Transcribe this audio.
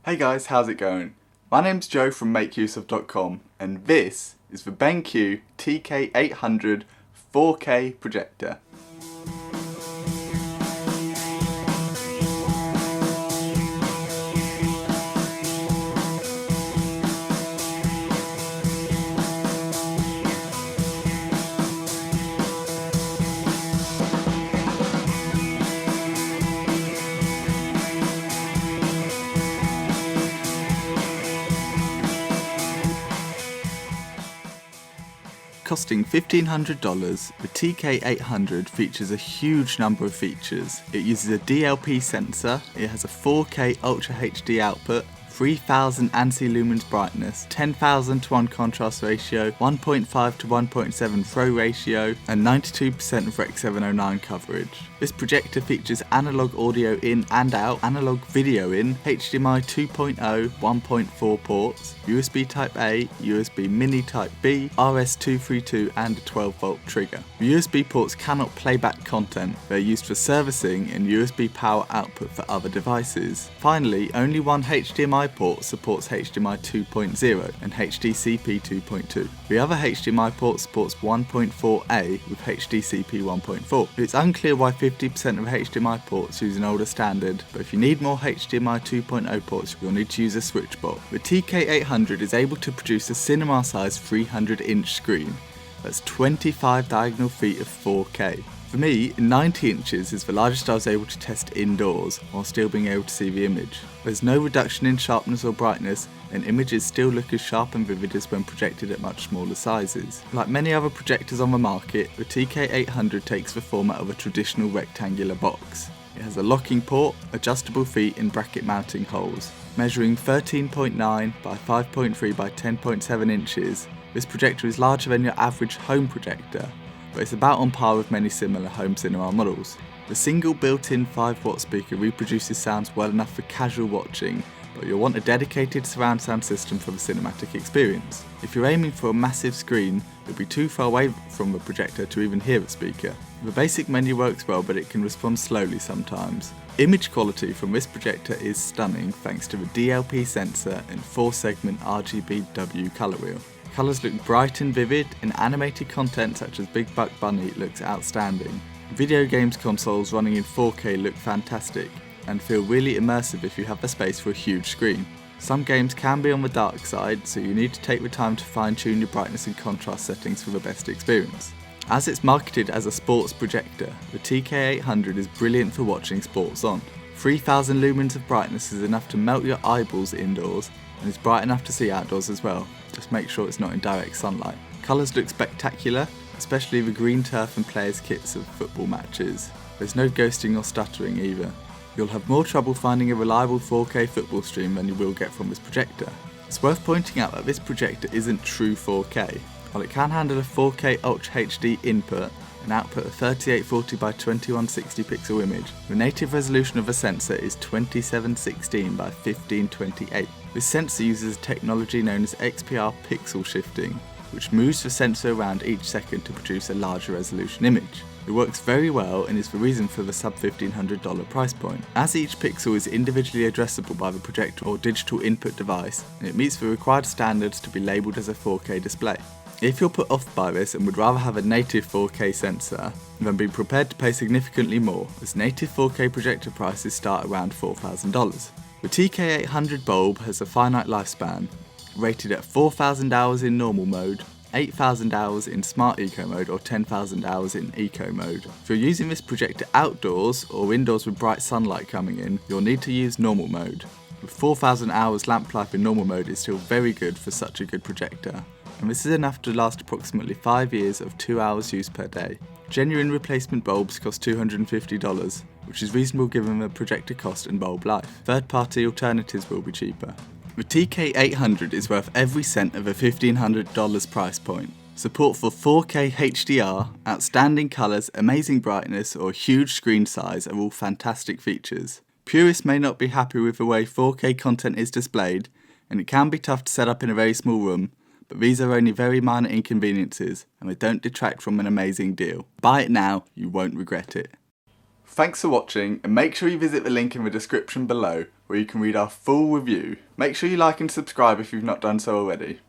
Hey guys, how's it going? My name's Joe from MakeUseOf.com and this is the BenQ TK800 4K projector. Costing $1,500, the TK800 features a huge number of features. It uses a DLP sensor, it has a 4K Ultra HD output, 3000 ANSI lumens brightness, 10,000 to 1 contrast ratio, 1.5 to 1.7 throw ratio, and 92% of Rec 709 coverage. This projector features analog audio in and out, analog video in, HDMI 2.0, 1.4 ports, USB Type A, USB Mini Type B, RS-232 and a 12 volt trigger. The USB ports cannot play back content, they're used for servicing and USB power output for other devices. Finally, only one HDMI port supports HDMI 2.0 and HDCP 2.2. The other HDMI port supports 1.4A with HDCP 1.4. It's unclear why 50% of HDMI ports use an older standard, but if you need more HDMI 2.0 ports, you'll need to use a switch bot. The TK800 is able to produce a cinema-sized 300-inch screen. That's 25 diagonal feet of 4K. For me, 90 inches is the largest I was able to test indoors, while still being able to see the image. There's no reduction in sharpness or brightness, and images still look as sharp and vivid as when projected at much smaller sizes. Like many other projectors on the market, the TK800 takes the format of a traditional rectangular box. It has a locking port, adjustable feet and bracket mounting holes. Measuring 13.9 by 5.3 by 10.7 inches, this projector is larger than your average home projector, but it's about on par with many similar home cinema models. The single built-in 5-watt speaker reproduces sounds well enough for casual watching, but you'll want a dedicated surround sound system for the cinematic experience. If you're aiming for a massive screen, you'll be too far away from the projector to even hear the speaker. The basic menu works well, but it can respond slowly sometimes. Image quality from this projector is stunning thanks to the DLP sensor and 4-segment RGBW colour wheel. Colours look bright and vivid, and animated content such as Big Buck Bunny looks outstanding. Video games consoles running in 4K look fantastic, and feel really immersive if you have the space for a huge screen. Some games can be on the dark side, so you need to take the time to fine-tune your brightness and contrast settings for the best experience. As it's marketed as a sports projector, the TK800 is brilliant for watching sports on. 3000 lumens of brightness is enough to melt your eyeballs indoors, and is bright enough to see outdoors as well. Just make sure it's not in direct sunlight. Colours look spectacular, especially the green turf and players' kits of football matches. There's no ghosting or stuttering either. You'll have more trouble finding a reliable 4K football stream than you will get from this projector. It's worth pointing out that this projector isn't true 4K. While it can handle a 4K Ultra HD input and output a 3840 by 2160 pixel image, the native resolution of the sensor is 2716 by 1528. This sensor uses a technology known as XPR pixel shifting, which moves the sensor around each second to produce a larger resolution image. It works very well and is the reason for the sub $1,500 price point, as each pixel is individually addressable by the projector or digital input device, and it meets the required standards to be labelled as a 4K display. If you're put off by this and would rather have a native 4K sensor, then be prepared to pay significantly more, as native 4K projector prices start around $4,000. The TK800 bulb has a finite lifespan, rated at 4,000 hours in normal mode, 8,000 hours in Smart Eco mode or 10,000 hours in Eco mode. If you're using this projector outdoors or indoors with bright sunlight coming in, you'll need to use normal mode. With 4,000 hours lamp life in normal mode is still very good for such a good projector, and this is enough to last approximately 5 years of 2 hours use per day. Genuine replacement bulbs cost $250, which is reasonable given the projector cost and bulb life. Third-party alternatives will be cheaper. The TK800 is worth every cent of a $1,500 price point. Support for 4K HDR, outstanding colours, amazing brightness or huge screen size are all fantastic features. Purists may not be happy with the way 4K content is displayed, and it can be tough to set up in a very small room, but these are only very minor inconveniences and they don't detract from an amazing deal. Buy it now, you won't regret it. Thanks for watching, and make sure you visit the link in the description below where you can read our full review. Make sure you like and subscribe if you've not done so already.